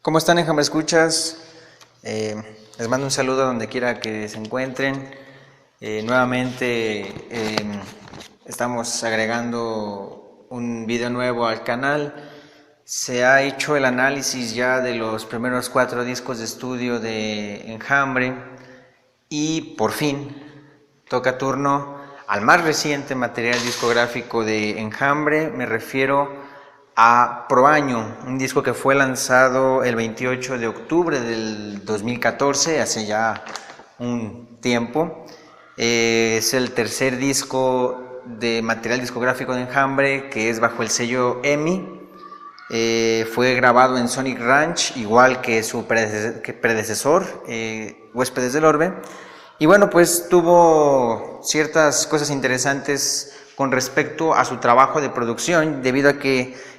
¿Cómo están, Enjambre Escuchas? Les mando un saludo donde quiera que se encuentren. Nuevamente estamos agregando un video nuevo al canal. Se ha hecho el análisis ya de los primeros 4 discos de estudio de Enjambre y por fin toca turno al más reciente material discográfico de Enjambre. Me refiero a Proaño, un disco que fue lanzado el 28 de octubre del 2014, hace ya un tiempo. Es el tercer disco de material discográfico de Enjambre, que es bajo el sello EMI. Fue grabado en Sonic Ranch, igual que su predecesor, Huéspedes del Orbe. Y bueno, pues tuvo ciertas cosas interesantes con respecto a su trabajo de producción, debido a que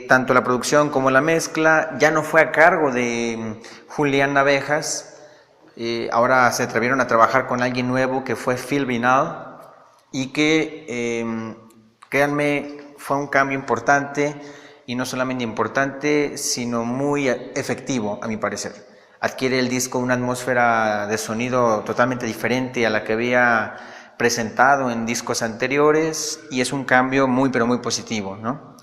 tanto la producción como la mezcla ya no fue a cargo de Julián Navejas. Ahora se atrevieron a trabajar con alguien nuevo, que fue Phil Vinal, y que, créanme, fue un cambio importante, y no solamente importante, sino muy efectivo, a mi parecer. Adquiere el disco una atmósfera de sonido totalmente diferente a la que había presentado en discos anteriores, y es un cambio muy, pero muy positivo, ¿no?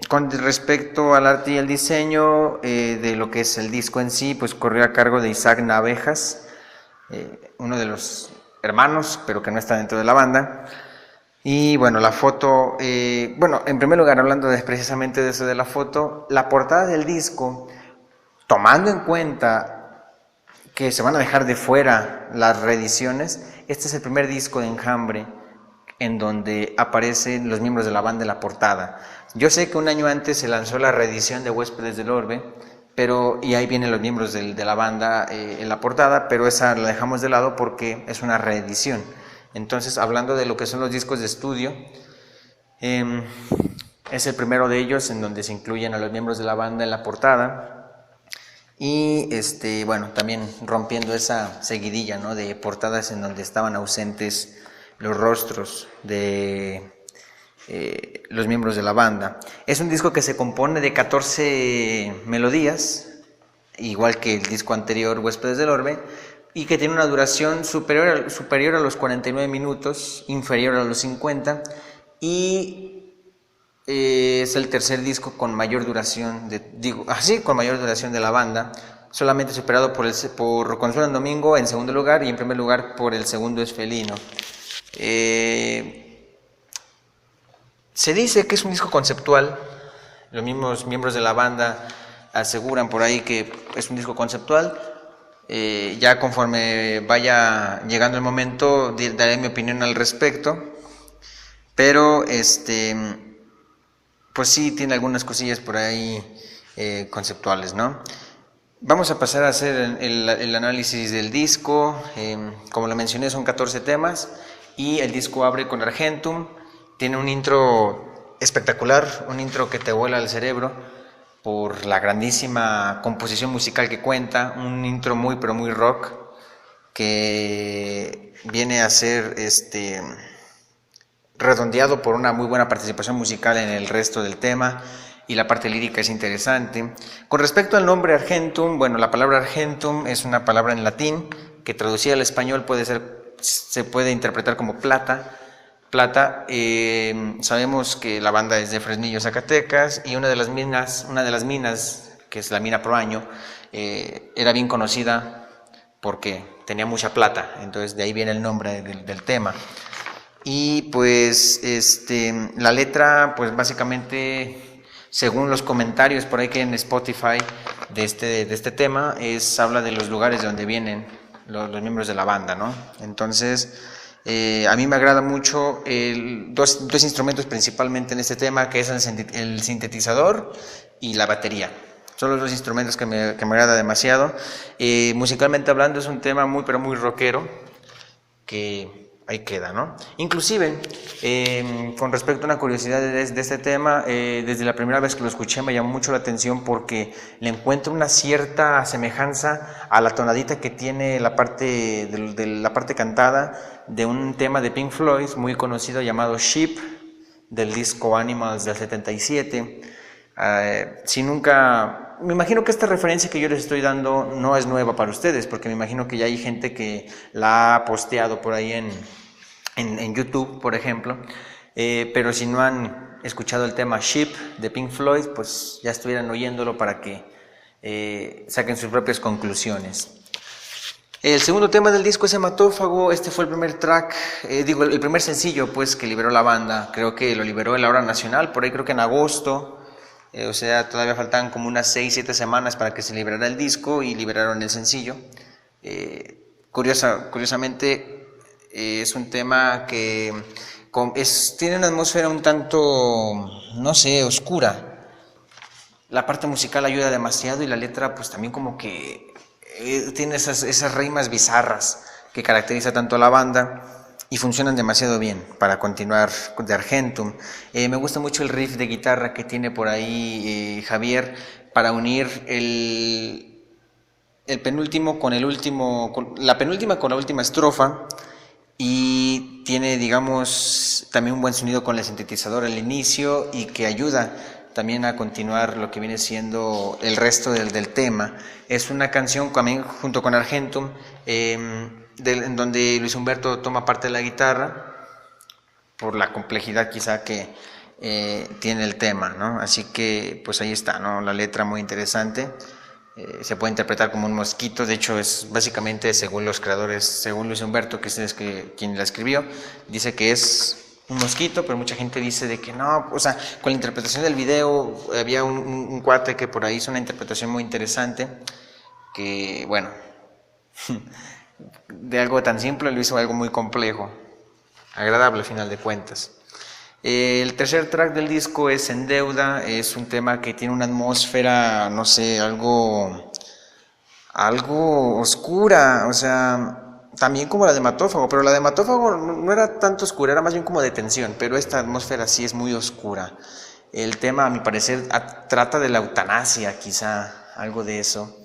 Con respecto al arte y el diseño de lo que es el disco en sí, pues corrió a cargo de Isaac Navejas, uno de los hermanos, pero que no está dentro de la banda. Y bueno, la foto, bueno, en primer lugar, hablando precisamente de eso de la foto, la portada del disco, tomando en cuenta que se van a dejar de fuera las reediciones, este es el primer disco de Enjambre en donde aparecen los miembros de la banda en la portada. Yo sé que un año antes se lanzó la reedición de Huéspedes del Orbe, y ahí vienen los miembros de la banda en la portada, pero esa la dejamos de lado porque es una reedición. Entonces, hablando de lo que son los discos de estudio, es el primero de ellos en donde se incluyen a los miembros de la banda en la portada. Y bueno, también rompiendo esa seguidilla, ¿no?, de portadas en donde estaban ausentes los rostros de los miembros de la banda. Es un disco que se compone de 14 melodías, igual que el disco anterior, Huéspedes del Orbe, y que tiene una duración superior a los 49 minutos, inferior a los 50, y es el tercer disco con mayor duración con mayor duración de la banda, solamente superado por Consuelo en Domingo en segundo lugar, y en primer lugar por El Segundo es Felino. Se dice que es un disco conceptual. Los mismos miembros de la banda aseguran por ahí que es un disco conceptual. Ya conforme vaya llegando el momento daré mi opinión al respecto, pero pues sí tiene algunas cosillas por ahí conceptuales, ¿no? Vamos a pasar a hacer el análisis del disco. Como lo mencioné, son 14 temas y el disco abre con Argentum. Tiene un intro espectacular, un intro que te vuela el cerebro por la grandísima composición musical que cuenta, un intro muy pero muy rock, que viene a ser redondeado por una muy buena participación musical en el resto del tema, y la parte lírica es interesante. Con respecto al nombre Argentum, bueno, la palabra Argentum es una palabra en latín que traducida al español se puede interpretar como plata. Sabemos que la banda es de Fresnillo, Zacatecas, y una de las minas, que es la mina Proaño, era bien conocida porque tenía mucha plata, entonces de ahí viene el nombre del tema. Y pues la letra, pues básicamente, según los comentarios por ahí que en Spotify de este tema, habla de los lugares de donde vienen los miembros de la banda, ¿no? Entonces, a mí me agrada mucho dos instrumentos principalmente en este tema, que es el sintetizador y la batería. Son los dos instrumentos que me agrada demasiado. Musicalmente hablando, es un tema muy pero muy rockero, que ahí queda, ¿no? Inclusive, con respecto a una curiosidad de este tema, desde la primera vez que lo escuché me llamó mucho la atención porque le encuentro una cierta semejanza a la tonadita que tiene la parte de la parte cantada de un tema de Pink Floyd muy conocido llamado Sheep, del disco Animals del 77. Si nunca, me imagino que esta referencia que yo les estoy dando no es nueva para ustedes, porque me imagino que ya hay gente que la ha posteado por ahí en YouTube, por ejemplo, pero si no han escuchado el tema Sheep de Pink Floyd, pues ya estuvieran oyéndolo para que saquen sus propias conclusiones. El segundo tema del disco es Hematófago. Este fue el primer track, el primer sencillo pues que liberó la banda. Creo que lo liberó en la hora nacional, por ahí creo que en agosto. O sea, todavía faltaban como unas 6-7 semanas para que se liberara el disco y liberaron el sencillo. Curiosamente es un tema que tiene una atmósfera un tanto, no sé, oscura. La parte musical ayuda demasiado y la letra pues también como que tiene esas rimas bizarras que caracteriza tanto a la banda y funcionan demasiado bien para continuar de Argentum. Me gusta mucho el riff de guitarra que tiene por ahí Javier para unir el penúltimo con el último, la penúltima con la última estrofa, y tiene, digamos, también un buen sonido con el sintetizador al inicio y que ayuda también a continuar lo que viene siendo el resto del tema. Es una canción también junto con Argentum, en donde Luis Humberto toma parte de la guitarra por la complejidad quizá que tiene el tema, ¿no? Así que pues ahí está, ¿no? La letra muy interesante. Se puede interpretar como un mosquito, de hecho es básicamente según los creadores, según Luis Humberto, que es quien la escribió, dice que es un mosquito, pero mucha gente dice de que no, o sea, con la interpretación del video había un cuate que por ahí hizo una interpretación muy interesante, que bueno, de algo tan simple lo hizo algo muy complejo, agradable al final de cuentas. El tercer track del disco es En Deuda, es un tema que tiene una atmósfera, no sé, algo oscura, o sea, también como la de Hematófago, pero la de Hematófago no era tanto oscura, era más bien como de tensión, pero esta atmósfera sí es muy oscura. El tema, a mi parecer, trata de la eutanasia, quizá, algo de eso.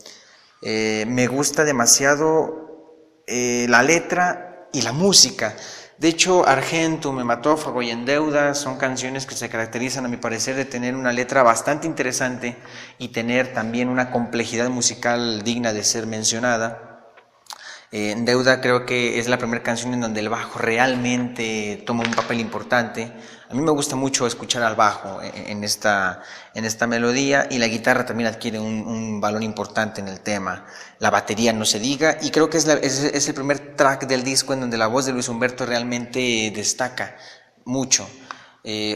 Me gusta demasiado la letra y la música. De hecho, Argentum, Hematófago y En Deuda son canciones que se caracterizan, a mi parecer, de tener una letra bastante interesante y tener también una complejidad musical digna de ser mencionada. En Deuda creo que es la primera canción en donde el bajo realmente toma un papel importante. A mí me gusta mucho escuchar al bajo en esta melodía, y la guitarra también adquiere un valor importante en el tema. La batería no se diga, y creo que es el primer track del disco en donde la voz de Luis Humberto realmente destaca mucho.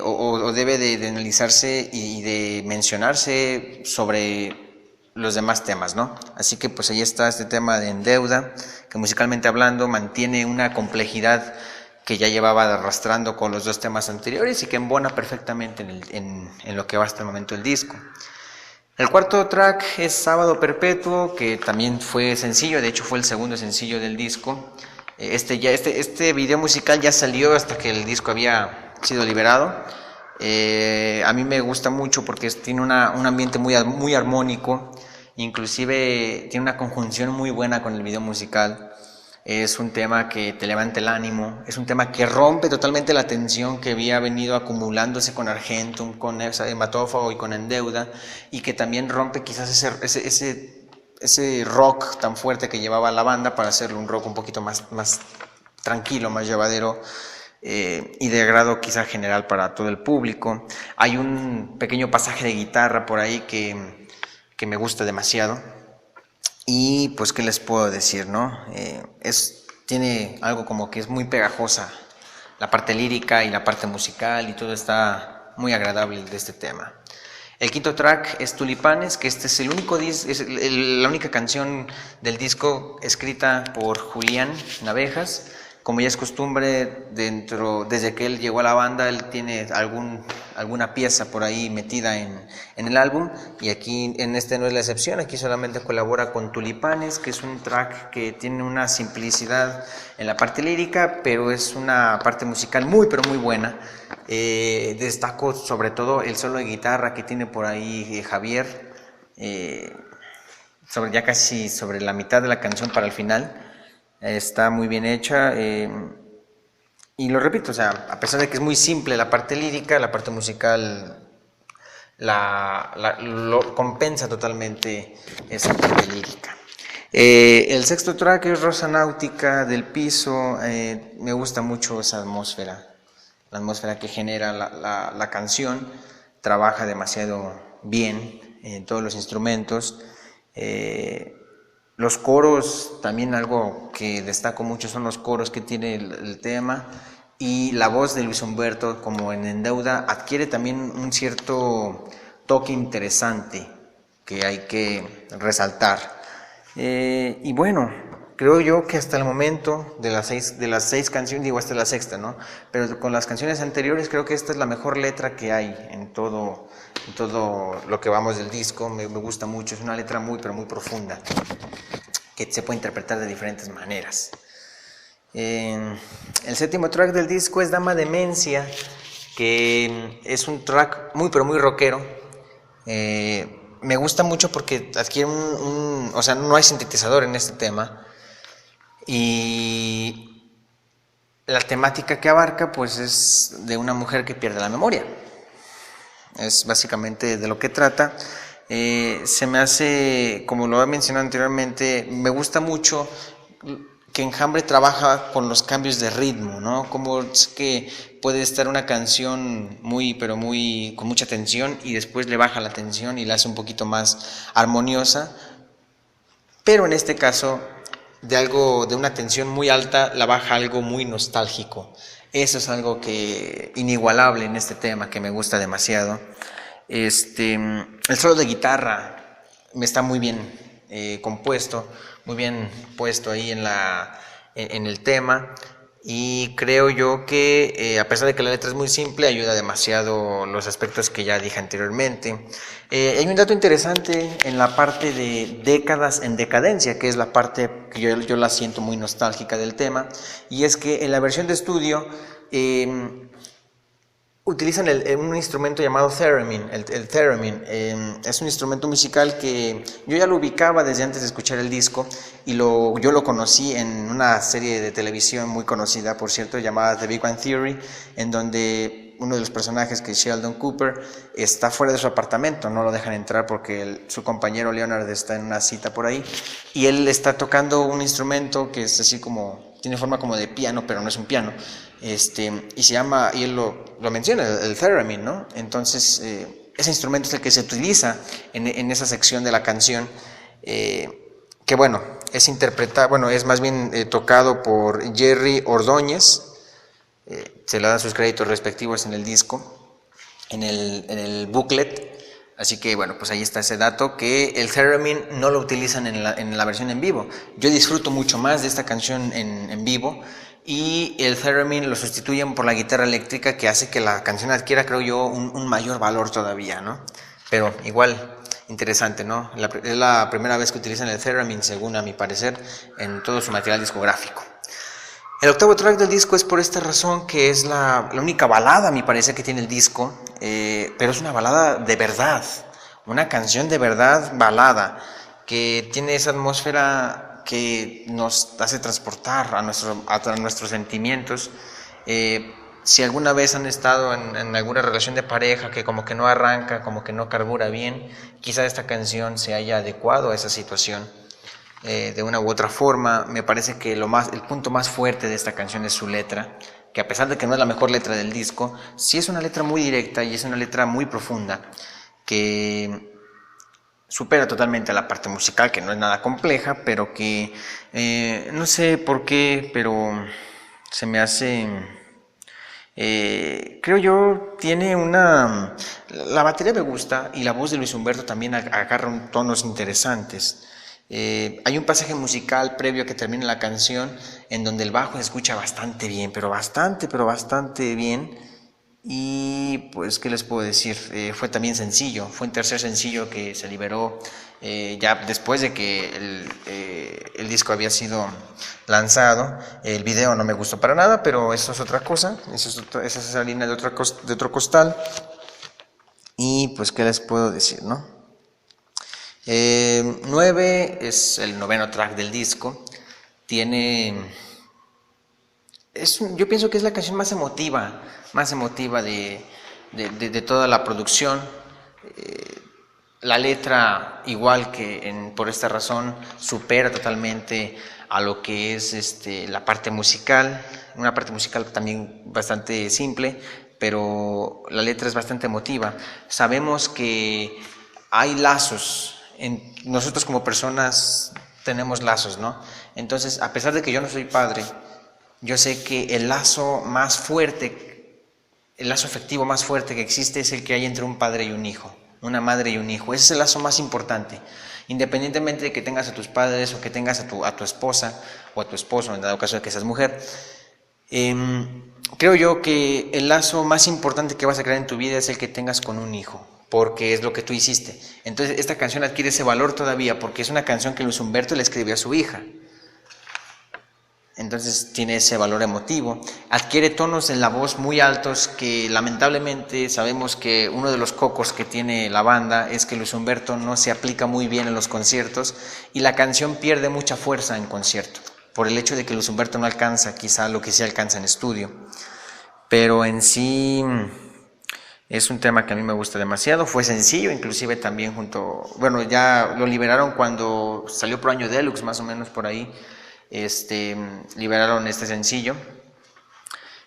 O debe de analizarse y de mencionarse sobre los demás temas, ¿no? Así que pues ahí está este tema de En Deuda, que musicalmente hablando mantiene una complejidad que ya llevaba arrastrando con los dos temas anteriores y que embona perfectamente en lo que va hasta el momento el disco. El cuarto track es Sábado Perpetuo, que también fue sencillo, de hecho fue el segundo sencillo del disco. Este video musical ya salió hasta que el disco había sido liberado. A mí me gusta mucho porque tiene un ambiente muy armónico, inclusive tiene una conjunción muy buena con el video musical. Es un tema que te levanta el ánimo, es un tema que rompe totalmente la tensión que había venido acumulándose con Argentum, con Hematófago y con En Deuda, y que también rompe quizás ese rock tan fuerte que llevaba la banda para hacerlo un rock un poquito más tranquilo, más llevadero, y de agrado quizá general para todo el público. Hay un pequeño pasaje de guitarra por ahí que me gusta demasiado. Y pues, ¿qué les puedo decir, no? Tiene algo como que es muy pegajosa la parte lírica y la parte musical, y todo está muy agradable de este tema. El quinto track es Tulipanes, que este es la única canción del disco escrita por Julián Navejas. Como ya es costumbre, desde que él llegó a la banda, él tiene alguna pieza por ahí metida en el álbum, y aquí en este no es la excepción. Aquí solamente colabora con Tulipanes, que es un track que tiene una simplicidad en la parte lírica, pero es una parte musical muy, pero muy buena. Destaco sobre todo el solo de guitarra que tiene por ahí Javier, ya casi sobre la mitad de la canción para el final. Está muy bien hecha, y lo repito, o sea, a pesar de que es muy simple la parte lírica, la parte musical lo compensa totalmente esa parte lírica. El sexto track es Rosa Náutica del Piso. Me gusta mucho esa atmósfera, la atmósfera que genera la canción. Trabaja demasiado bien en todos los instrumentos. Los coros, también algo que destaco mucho son los coros que tiene el tema, y la voz de Luis Humberto, como en Endeuda, adquiere también un cierto toque interesante que hay que resaltar. Y bueno, creo yo que hasta el momento de las seis canciones, digo hasta la sexta, ¿no? Pero con las canciones anteriores creo que esta es la mejor letra que hay en todo lo que vamos del disco. Me gusta mucho, es una letra muy pero muy profunda, que se puede interpretar de diferentes maneras. El séptimo track del disco es Dama Demencia, que es un track muy pero muy rockero. Me gusta mucho porque adquiere o sea, no hay sintetizador en este tema, y la temática que abarca pues es de una mujer que pierde la memoria. Es básicamente de lo que trata. Se me hace, como lo he mencionado anteriormente, me gusta mucho que Enjambre trabaja con los cambios de ritmo, ¿no? Como es que puede estar una canción con mucha tensión, y después le baja la tensión y la hace un poquito más armoniosa, pero en este caso de una tensión muy alta la baja a algo muy nostálgico. Eso es algo inigualable en este tema, que me gusta demasiado. El solo de guitarra me está muy bien compuesto, muy bien puesto ahí en el tema, y creo yo que a pesar de que la letra es muy simple, ayuda demasiado los aspectos que ya dije anteriormente. Hay un dato interesante en la parte de Décadas en Decadencia, que es la parte que yo la siento muy nostálgica del tema, y es que en la versión de estudio utilizan un instrumento llamado theremin. El theremin es un instrumento musical que yo ya lo ubicaba desde antes de escuchar el disco, y yo lo conocí en una serie de televisión muy conocida, por cierto, llamada The Big Bang Theory, en donde uno de los personajes, que es Sheldon Cooper, está fuera de su apartamento, no lo dejan entrar porque su compañero Leonard está en una cita por ahí, y él está tocando un instrumento que es así como, tiene forma como de piano, pero no es un piano, y se llama, y él lo menciona, el theremin, ¿no? Entonces, ese instrumento es el que se utiliza en esa sección de la canción, que bueno, es más bien tocado por Jerry Ordóñez. Se le dan sus créditos respectivos en el disco, en el booklet. Así que bueno, pues ahí está ese dato, que el theremin no lo utilizan en la versión en vivo. Yo disfruto mucho más de esta canción en vivo, y el theremin lo sustituyen por la guitarra eléctrica, que hace que la canción adquiera, creo yo, un mayor valor todavía, ¿no? Pero igual, interesante, ¿no? Es la primera vez que utilizan el theremin, según a mi parecer, en todo su material discográfico. El octavo track del disco es por esta razón, que es la única balada, a mi parecer, que tiene el disco, pero es una balada de verdad, una canción de verdad balada, que tiene esa atmósfera que nos hace transportar a nuestros sentimientos. Si alguna vez han estado en alguna relación de pareja que como que no arranca, como que no carbura bien, quizá esta canción se haya adecuado a esa situación. De una u otra forma. Me parece que el punto más fuerte de esta canción es su letra, que a pesar de que no es la mejor letra del disco, sí es una letra muy directa y es una letra muy profunda, que supera totalmente a la parte musical, que no es nada compleja, pero que no sé por qué, pero se me hace... creo yo, la batería me gusta, y la voz de Luis Humberto también agarra tonos interesantes. Hay un pasaje musical previo a que termine la canción en donde el bajo se escucha bastante bien, pero bastante bien. Y pues, ¿qué les puedo decir? Fue también sencillo, fue un tercer sencillo que se liberó ya después de que el disco había sido lanzado. El video no me gustó para nada, pero eso es otra cosa, esa es esa harina de otro costal. Y pues, ¿qué les puedo decir, no? 9 es el noveno track del disco. Yo pienso que es la canción más emotiva de toda la producción. La letra, igual que por esta razón, supera totalmente a lo que es la parte musical, una parte musical también bastante simple, pero la letra es bastante emotiva. Sabemos que hay lazos, nosotros como personas tenemos lazos, ¿no? Entonces, a pesar de que yo no soy padre, yo sé que el lazo más fuerte, el lazo afectivo más fuerte que existe es el que hay entre un padre y un hijo, una madre y un hijo. Ese es el lazo más importante. Independientemente de que tengas a tus padres o que tengas a tu esposa o a tu esposo, en dado caso de que seas mujer, creo yo que el lazo más importante que vas a crear en tu vida es el que tengas con un hijo, porque es lo que tú hiciste. Entonces esta canción adquiere ese valor todavía porque es una canción que Luis Humberto le escribió a su hija. Entonces tiene ese valor emotivo, adquiere tonos en la voz muy altos que lamentablemente sabemos que uno de los cocos que tiene la banda es que Luis Humberto no se aplica muy bien en los conciertos y la canción pierde mucha fuerza en concierto, por el hecho de que Luis Humberto no alcanza quizá lo que sí alcanza en estudio, pero en sí es un tema que a mí me gusta demasiado, fue sencillo, inclusive también bueno, ya lo liberaron cuando salió por Año Deluxe, más o menos por ahí. Liberaron este sencillo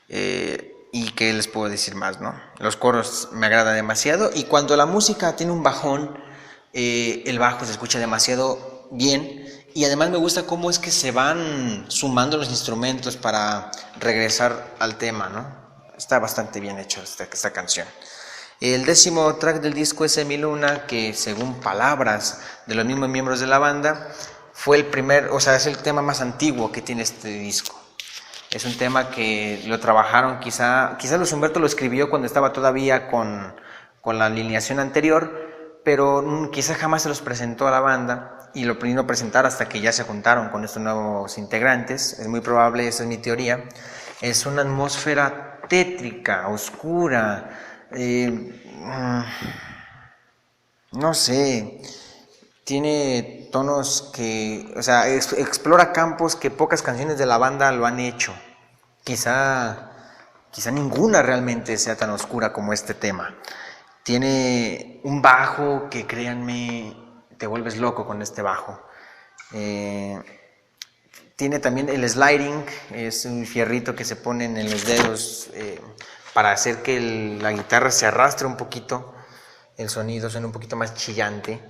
y qué les puedo decir más, ¿no? Los coros me agradan demasiado y cuando la música tiene un bajón, el bajo se escucha demasiado bien y además me gusta cómo es que se van sumando los instrumentos para regresar al tema, ¿no? Está bastante bien hecho esta canción. El 10º track del disco es Mi Luna, que según palabras de los mismos miembros de la banda, fue el primer, o sea, es el tema más antiguo que tiene este disco. Es un tema que lo trabajaron, quizá Luis Humberto lo escribió cuando estaba todavía con la alineación anterior, pero quizá jamás se los presentó a la banda y lo vino a presentar hasta que ya se juntaron con estos nuevos integrantes. Es muy probable, esa es mi teoría. Es una atmósfera tétrica, oscura, no sé, tiene tonos que, o sea, explora campos que pocas canciones de la banda lo han hecho. Quizá ninguna realmente sea tan oscura como este tema. Tiene un bajo que, créanme, te vuelves loco con este bajo. Tiene también el sliding, es un fierrito que se ponen en los dedos para hacer que la guitarra se arrastre un poquito, el sonido suena un poquito más chillante.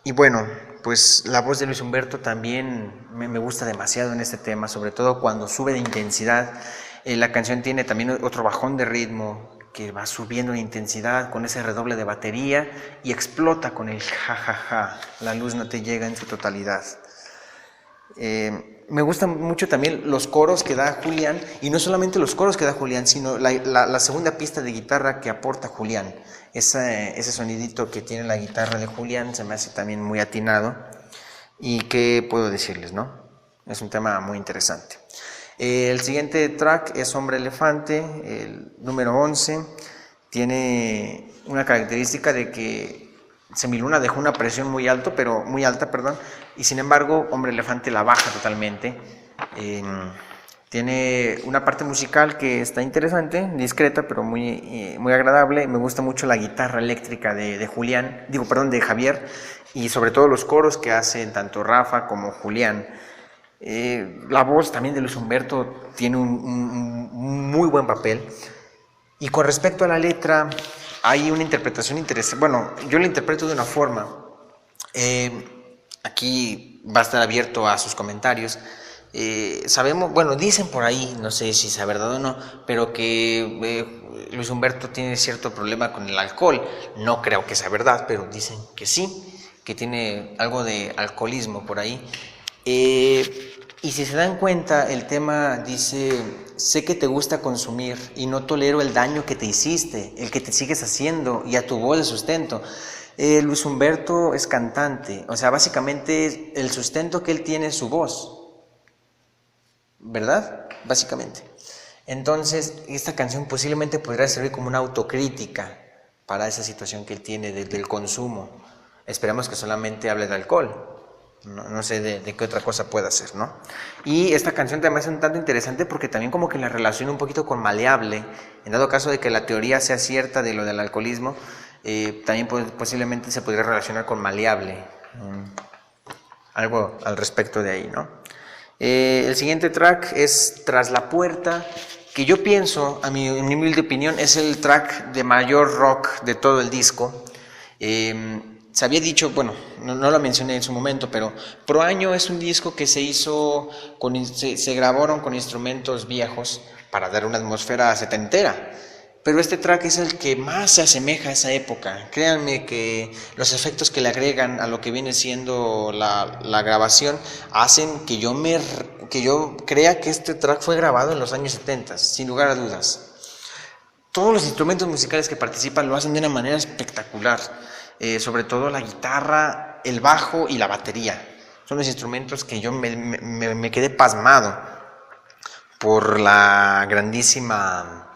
Y bueno, pues la voz de Luis Humberto también me gusta demasiado en este tema, sobre todo cuando sube de intensidad. La canción tiene también otro bajón de ritmo que va subiendo de intensidad con ese redoble de batería y explota con el jajaja, la luz no te llega en su totalidad. Me gustan mucho también los coros que da Julián, y no solamente los coros que da Julián, sino la segunda pista de guitarra que aporta Julián. Ese sonidito que tiene la guitarra de Julián se me hace también muy atinado. ¿Y qué puedo decirles, no? Es un tema muy interesante. El siguiente track es Hombre Elefante, el número 11. Tiene una característica de que Semiluna dejó una presión muy alta, y sin embargo Hombre Elefante la baja totalmente. Tiene una parte musical que está interesante, discreta, pero muy agradable. Me gusta mucho la guitarra eléctrica de Javier, y sobre todo los coros que hacen tanto Rafa como Julián. La voz también de Luis Humberto tiene un muy buen papel. Y con respecto a la letra, hay una interpretación interesante. Bueno, yo la interpreto de una forma. Aquí va a estar abierto a sus comentarios. Sabemos, bueno, dicen por ahí, no sé si sea verdad o no, pero que Luis Humberto tiene cierto problema con el alcohol. No creo que sea verdad, pero dicen que sí, que tiene algo de alcoholismo por ahí. Y si se dan cuenta, el tema dice: sé que te gusta consumir y no tolero el daño que te hiciste, el que te sigues haciendo y a tu voz de sustento. Luis Humberto es cantante, o sea, básicamente el sustento que él tiene es su voz, ¿verdad? Básicamente. Entonces, esta canción posiblemente podría servir como una autocrítica para esa situación que él tiene del consumo. Esperemos que solamente hable de alcohol, No sé de qué otra cosa pueda ser, ¿no? Y esta canción también es un tanto interesante porque también como que la relaciona un poquito con Maleable, en dado caso de que la teoría sea cierta de lo del alcoholismo, también posiblemente se podría relacionar con Maleable, algo al respecto de ahí, ¿no? El siguiente track es Tras la Puerta, que yo pienso, en mi humilde opinión, es el track de mayor rock de todo el disco. Se había dicho, bueno, no lo mencioné en su momento, pero Pro Año es un disco que se hizo, se grabaron con instrumentos viejos para dar una atmósfera setentera. Pero este track es el que más se asemeja a esa época. Créanme que los efectos que le agregan a lo que viene siendo la grabación hacen que yo crea que este track fue grabado en los años 70, sin lugar a dudas. Todos los instrumentos musicales que participan lo hacen de una manera espectacular. Sobre todo la guitarra, el bajo y la batería. Son los instrumentos que yo me quedé pasmado por la grandísima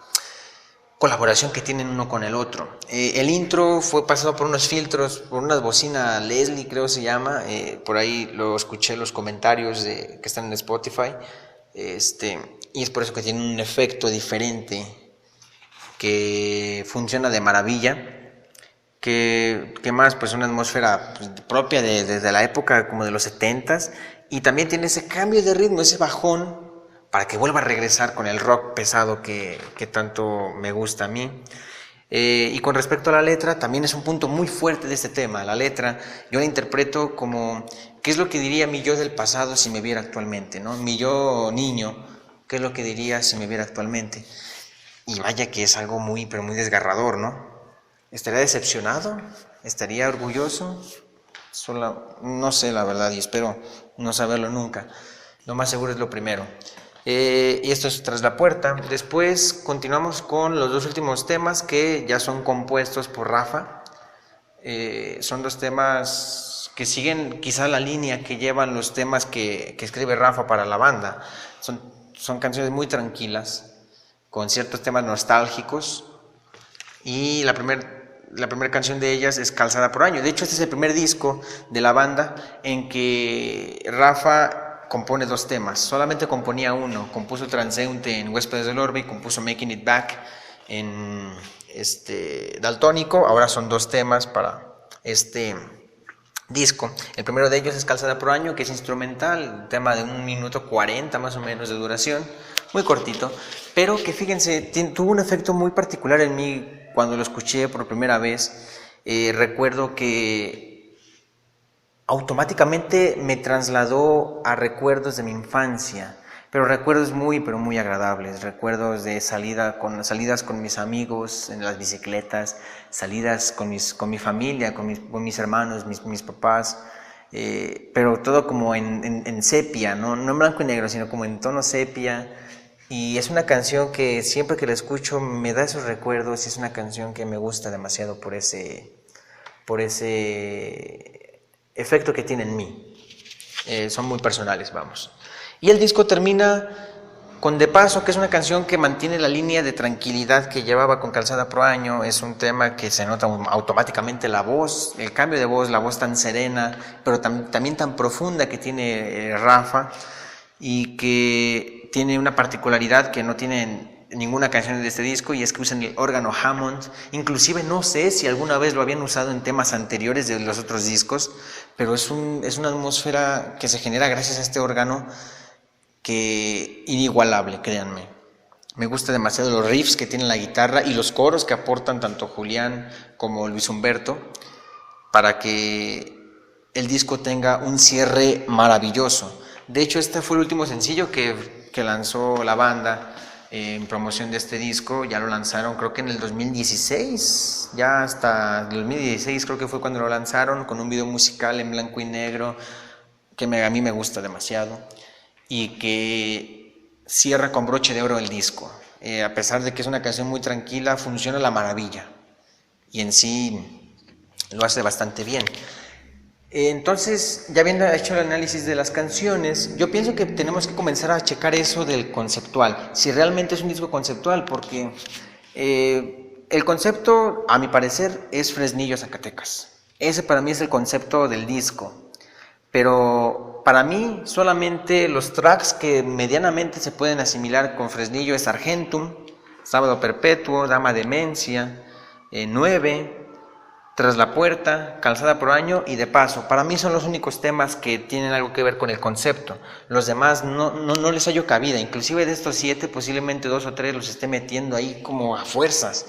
colaboración que tienen uno con el otro. El intro fue pasado por unos filtros, por una bocina Leslie, creo se llama. Por ahí lo escuché en los comentarios que están en Spotify. Y es por eso que tiene un efecto diferente que funciona de maravilla. Que más, pues una atmósfera propia desde la época como de los 70s, y también tiene ese cambio de ritmo, ese bajón, para que vuelva a regresar con el rock pesado que tanto me gusta a mí. Y con respecto a la letra, también es un punto muy fuerte de este tema. La letra yo la interpreto como qué es lo que diría mi yo del pasado si me viera actualmente, ¿no? Mi yo niño, qué es lo que diría si me viera actualmente. Y vaya que es algo muy, pero muy desgarrador, ¿no? ¿Estaría decepcionado? ¿Estaría orgulloso? No sé la verdad y espero no saberlo nunca. Lo más seguro es lo primero. Y esto es Tras la Puerta. Después continuamos con los dos últimos temas que ya son compuestos por Rafa. Son dos temas que siguen quizá la línea que llevan los temas que escribe Rafa para la banda. Son canciones muy tranquilas, con ciertos temas nostálgicos. Y la primera canción de ellas es Calzada por Año. De hecho, este es el primer disco de la banda en que Rafa compone dos temas. Solamente componía uno. Compuso Transeúnte en Huéspedes del Orbe y compuso Making It Back en Daltónico. Ahora son dos temas para este disco. El primero de ellos es Calzada por Año, que es instrumental, un tema de 1 minuto 40 más o menos de duración, muy cortito, pero que fíjense, tuvo un efecto muy particular en mí cuando lo escuché por primera vez. Recuerdo que automáticamente me trasladó a recuerdos de mi infancia, pero recuerdos pero muy agradables, recuerdos de salidas con mis amigos en las bicicletas, salidas con mi familia, con mis hermanos, mis papás, pero todo como en sepia, no en blanco y negro, sino como en tono sepia. Y es una canción que siempre que la escucho me da esos recuerdos, y es una canción que me gusta demasiado por ese efecto que tiene en mí. Son muy personales, vamos. Y el disco termina con De Paso, que es una canción que mantiene la línea de tranquilidad que llevaba con Calzada por Año. Es un tema que se nota automáticamente la voz, el cambio de voz, la voz tan serena, pero también tan profunda que tiene Rafa, y que tiene una particularidad que no tiene ninguna canción de este disco, y es que usan el órgano Hammond. Inclusive no sé si alguna vez lo habían usado en temas anteriores de los otros discos, pero es una atmósfera que se genera gracias a este órgano que inigualable, créanme. Me gusta demasiado los riffs que tiene la guitarra y los coros que aportan tanto Julián como Luis Humberto para que el disco tenga un cierre maravilloso. De hecho, este fue el último sencillo que lanzó la banda en promoción de este disco. Ya lo lanzaron creo que en el 2016, ya hasta el 2016 creo que fue cuando lo lanzaron, con un video musical en blanco y negro que a mí me gusta demasiado y que cierra con broche de oro el disco. A pesar de que es una canción muy tranquila, funciona a la maravilla y en sí lo hace bastante bien. Entonces, ya habiendo hecho el análisis de las canciones, yo pienso que tenemos que comenzar a checar eso del conceptual, si realmente es un disco conceptual, porque el concepto, a mi parecer, es Fresnillo, Zacatecas. Ese para mí es el concepto del disco, pero para mí solamente los tracks que medianamente se pueden asimilar con Fresnillo es Argentum, Sábado Perpetuo, Dama Demencia, 9, Tras la Puerta, Calzada por Año y De Paso. Para mí son los únicos temas que tienen algo que ver con el concepto. Los demás no les hallo cabida. Inclusive de estos 7, posiblemente 2 o 3 los esté metiendo ahí como a fuerzas.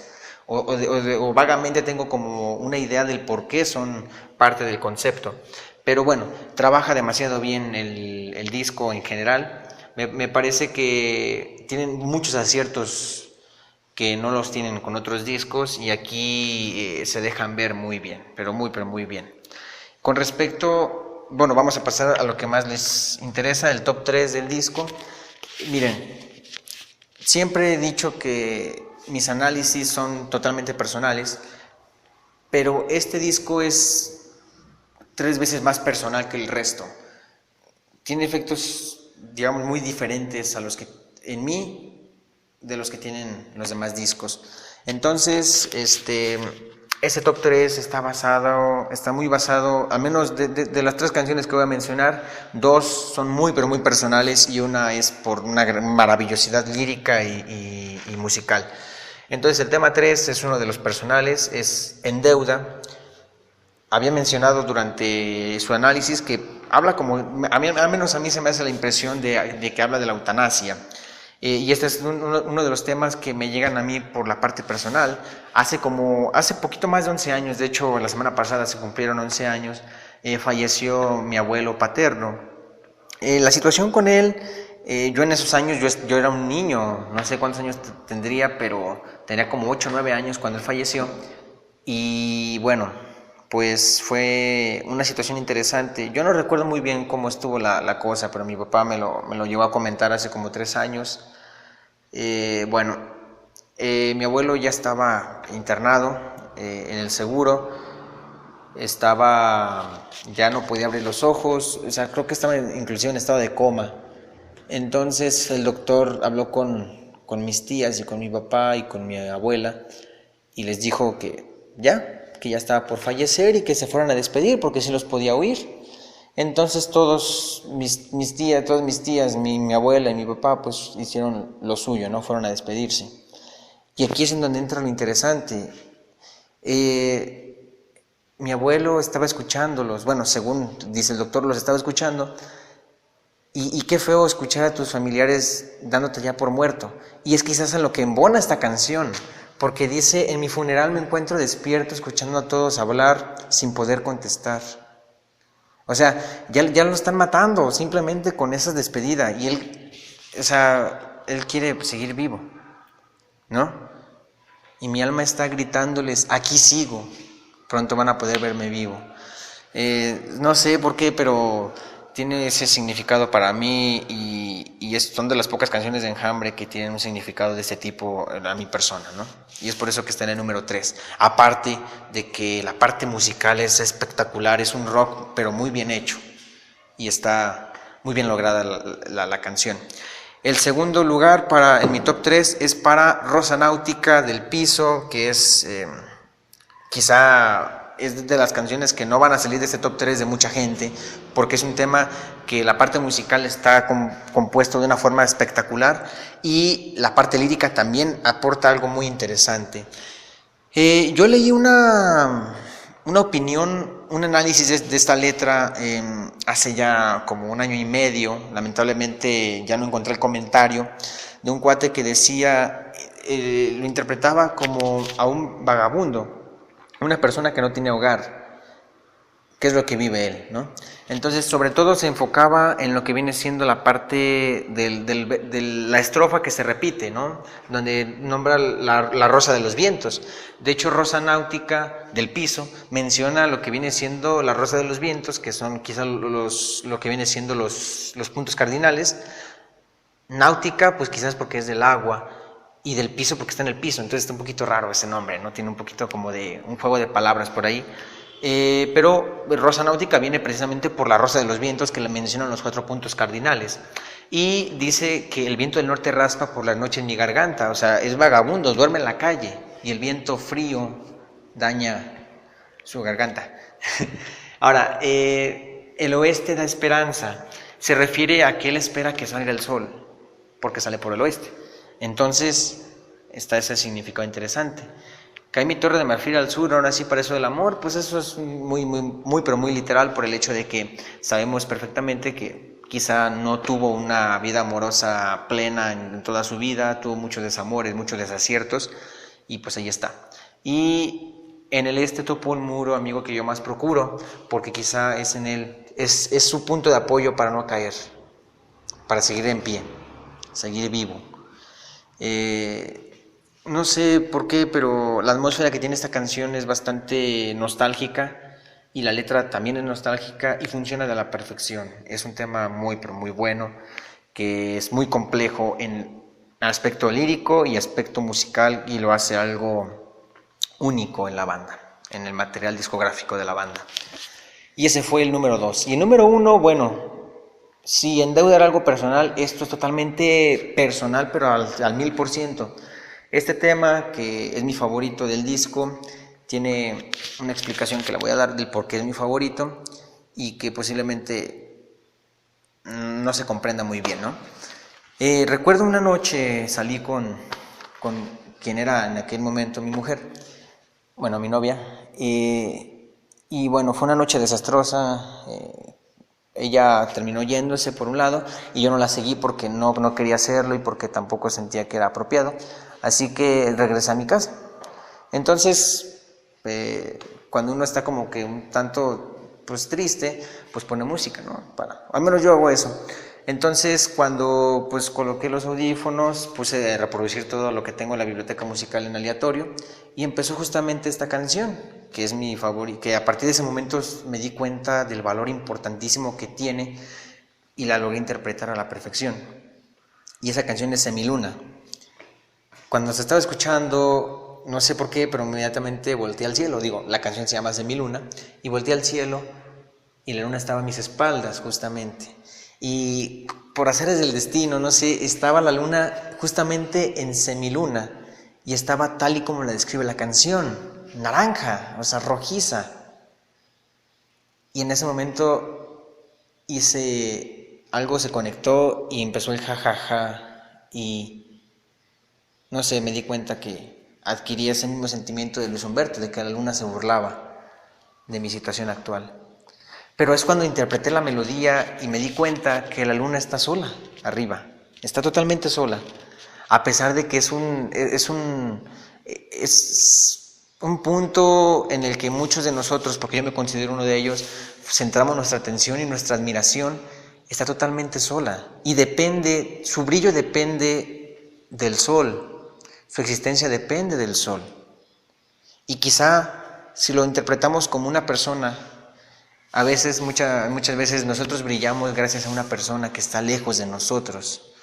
O vagamente tengo como una idea del por qué son parte del concepto. Pero bueno, trabaja demasiado bien el disco en general. Me parece que tienen muchos aciertos que no los tienen con otros discos, y aquí se dejan ver muy bien, pero muy bien. Con respecto, bueno, vamos a pasar a lo que más les interesa, el top 3 del disco. Miren, siempre he dicho que mis análisis son totalmente personales, pero este disco es 3 veces más personal que el resto. Tiene efectos, digamos, muy diferentes a los que en mí de los que tienen los demás discos. Entonces, ese top 3 está muy basado, al menos de las 3 canciones que voy a mencionar, 2 son muy, pero muy personales, y una es por una maravillosidad lírica y musical. Entonces, el tema 3 es uno de los personales, es En Deuda. Había mencionado durante su análisis que habla como, al menos a mí se me hace la impresión de que habla de la eutanasia. Y este es uno de los temas que me llegan a mí por la parte personal. Hace poquito más de 11 años, de hecho la semana pasada se cumplieron 11 años, falleció mi abuelo paterno. La situación con él, yo en esos años, yo era un niño, no sé cuántos años tendría, pero tenía como 8 o 9 años cuando él falleció. Y bueno, pues fue una situación interesante. Yo no recuerdo muy bien cómo estuvo la cosa, pero mi papá me lo llevó a comentar hace como 3 años. Mi abuelo ya estaba internado en el seguro, ya no podía abrir los ojos, o sea, creo que estaba inclusive en estado de coma. Entonces el doctor habló con mis tías y con mi papá y con mi abuela, y les dijo que ya estaba por fallecer y que se fueran a despedir porque sí los podía oír. Entonces todas mis tías, mi abuela y mi papá, pues hicieron lo suyo, ¿no? Fueron a despedirse. Y aquí es en donde entra lo interesante. Mi abuelo estaba escuchándolos, bueno, según dice el doctor, los estaba escuchando, y qué feo escuchar a tus familiares dándote ya por muerto. Y es quizás en lo que embona esta canción, porque dice: en mi funeral me encuentro despierto escuchando a todos hablar sin poder contestar. O sea, ya lo están matando simplemente con esa despedida, y él quiere seguir vivo, ¿no? Y mi alma está gritándoles: aquí sigo, pronto van a poder verme vivo. No sé por qué, pero tiene ese significado para mí, y son de las pocas canciones de Enjambre que tienen un significado de este tipo a mi persona, ¿no? Y es por eso que está en el número 3. Aparte de que la parte musical es espectacular, es un rock pero muy bien hecho, y está muy bien lograda la canción. El segundo lugar en mi top 3 es para Rosa Náutica del Piso, que es quizá es de las canciones que no van a salir de este top 3 de mucha gente, porque es un tema que la parte musical está compuesto de una forma espectacular, y la parte lírica también aporta algo muy interesante. Yo leí una opinión, un análisis de esta letra hace ya como 1 año y medio. Lamentablemente ya no encontré el comentario, de un cuate que decía, lo interpretaba como a un vagabundo, una persona que no tiene hogar, que es lo que vive él, ¿no? Entonces, sobre todo se enfocaba en lo que viene siendo la parte de la estrofa que se repite, ¿no? Donde nombra la Rosa de los Vientos. De hecho, Rosa Náutica del Piso menciona lo que viene siendo la Rosa de los Vientos, que son quizás lo que viene siendo los puntos cardinales. Náutica, pues quizás porque es del agua, y del piso porque está en el piso. Entonces está un poquito raro ese nombre, ¿no? Tiene un poquito como de un juego de palabras por ahí. Pero Rosa Náutica viene precisamente por la Rosa de los Vientos, que le mencionan los 4 puntos cardinales. Y dice que el viento del norte raspa por la noche en mi garganta. O sea, es vagabundo, duerme en la calle, y el viento frío daña su garganta. Ahora, el oeste da esperanza. Se refiere a que él espera que salga el sol, porque sale por el oeste. Entonces, está ese significado interesante. Cae mi torre de marfil al sur, ahora sí para eso del amor, pues eso es pero muy literal, por el hecho de que sabemos perfectamente que quizá no tuvo una vida amorosa plena en toda su vida, tuvo muchos desamores, muchos desaciertos, y pues ahí está. Y en el este topo un muro, amigo, que yo más procuro, porque quizá es en él, es su punto de apoyo para no caer, para seguir en pie, seguir vivo. No sé por qué, pero la atmósfera que tiene esta canción es bastante nostálgica y la letra también es nostálgica y funciona de la perfección. Es un tema pero muy bueno, que es muy complejo en aspecto lírico y aspecto musical, y lo hace algo único en la banda, en el material discográfico de la banda. Y ese fue el número 2. Y el número 1, bueno, si endeudar algo personal, esto es totalmente personal, pero al 1000%. Este tema, que es mi favorito del disco, tiene una explicación que la voy a dar del por qué es mi favorito y que posiblemente no se comprenda muy bien, ¿no? Recuerdo una noche salí con quien era en aquel momento mi mujer, bueno, mi novia, y bueno, fue una noche desastrosa. Ella terminó yéndose por un lado y yo no la seguí porque no quería hacerlo y porque tampoco sentía que era apropiado. Así que regresé a mi casa. Entonces, cuando uno está como que un tanto pues triste, pues pone música, ¿no? Al menos yo hago eso. Entonces, cuando pues coloqué los audífonos, puse a reproducir todo lo que tengo en la biblioteca musical en aleatorio y empezó justamente esta canción, que es mi favorita, que a partir de ese momento me di cuenta del valor importantísimo que tiene y la logré interpretar a la perfección. Y esa canción es Semiluna. Cuando se estaba escuchando, no sé por qué, pero inmediatamente volteé al cielo. Digo, la canción se llama Semiluna, y volteé al cielo y la luna estaba a mis espaldas justamente. Y por azares del destino, no sé, estaba la luna justamente en semiluna y estaba tal y como la describe la canción, naranja, o sea, rojiza. Y en ese momento algo se conectó y empezó el jajaja y no sé, me di cuenta que adquirí ese mismo sentimiento de Luis Humberto, de que la luna se burlaba de mi situación actual. Pero es cuando interpreté la melodía y me di cuenta que la luna está sola, arriba, está totalmente sola, a pesar de que es un punto en el que muchos de nosotros, porque yo me considero uno de ellos, centramos nuestra atención y nuestra admiración. Está totalmente sola y su brillo depende del sol. Su existencia depende del sol. Y quizá si lo interpretamos como una persona, a veces, muchas veces nosotros brillamos gracias a una persona que está lejos de nosotros.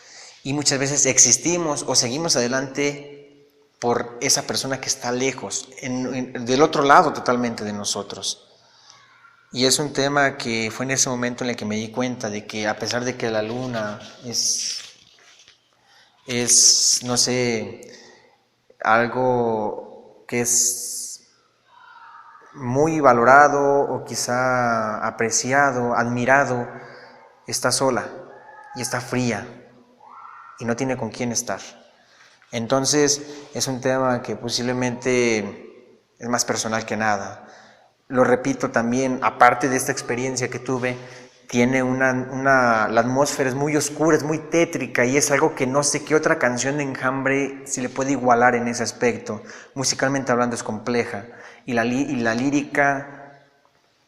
Y muchas veces existimos o seguimos adelante por esa persona que está lejos, del otro lado totalmente de nosotros. Y es un tema que fue en ese momento en el que me di cuenta de que a pesar de que la luna es no sé, algo que es muy valorado o quizá apreciado, admirado, está sola y está fría y no tiene con quién estar. Entonces es un tema que posiblemente es más personal que nada. Lo repito también, aparte de esta experiencia que tuve, tiene la atmósfera es muy oscura, es muy tétrica y es algo que no sé qué otra canción de Enjambre si le puede igualar en ese aspecto. Musicalmente hablando es compleja y la lírica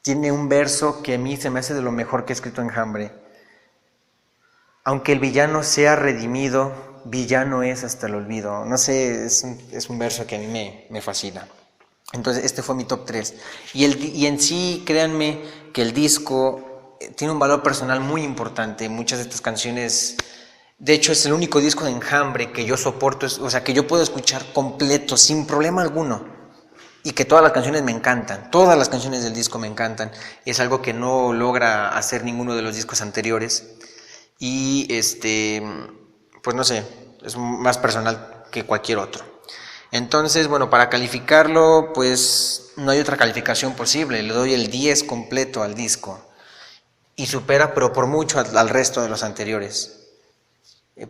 tiene un verso que a mí se me hace de lo mejor que he escrito Enjambre. Aunque el villano sea redimido, villano es hasta el olvido. No sé, es un verso que a mí me fascina. Entonces este fue mi top 3 y en sí créanme que el disco tiene un valor personal muy importante. Muchas de estas canciones, de hecho es el único disco de Enjambre que yo soporto, o sea que yo puedo escuchar completo sin problema alguno y que todas las canciones me encantan, todas las canciones del disco me encantan. Es algo que no logra hacer ninguno de los discos anteriores y pues no sé, es más personal que cualquier otro. Entonces, bueno, para calificarlo, pues no hay otra calificación posible. Le doy el 10 completo al disco. y supera, pero por mucho, al resto de los anteriores.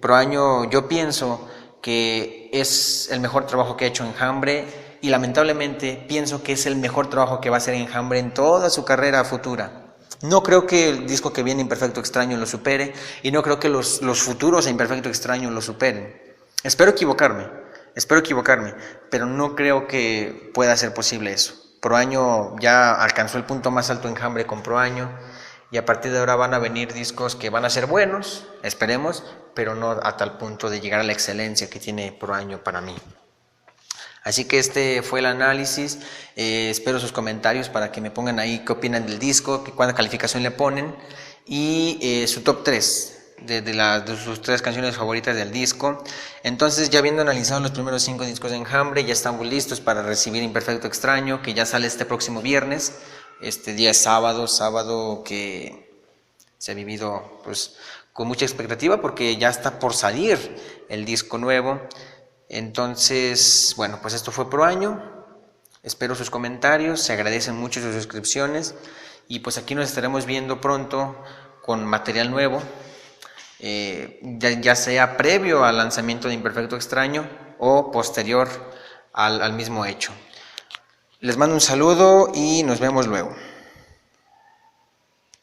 Pro Año yo pienso que es el mejor trabajo que ha hecho Enjambre y lamentablemente pienso que es el mejor trabajo que va a hacer Enjambre en toda su carrera futura. No creo que el disco que viene, Imperfecto Extraño, lo supere y no creo que los futuros a Imperfecto Extraño lo superen. Espero equivocarme, pero no creo que pueda ser posible eso. Pro Año ya alcanzó el punto más alto Enjambre con Pro Año y a partir de ahora van a venir discos que van a ser buenos, esperemos, pero no a tal punto de llegar a la excelencia que tiene Pro Año para mí. Así que este fue el análisis, espero sus comentarios para que me pongan ahí qué opinan del disco, cuánta calificación le ponen y su top 3 de sus 3 canciones favoritas del disco. Entonces, ya habiendo analizado los primeros 5 discos de Enjambre, ya estamos listos para recibir Imperfecto Extraño, que ya sale este próximo viernes. Este día es sábado que se ha vivido pues con mucha expectativa porque ya está por salir el disco nuevo. Entonces, bueno, pues esto fue Pro Año. Espero sus comentarios, se agradecen mucho sus suscripciones y pues aquí nos estaremos viendo pronto con material nuevo, ya sea previo al lanzamiento de Imperfecto Extraño o posterior al mismo hecho. Les mando un saludo y nos vemos luego.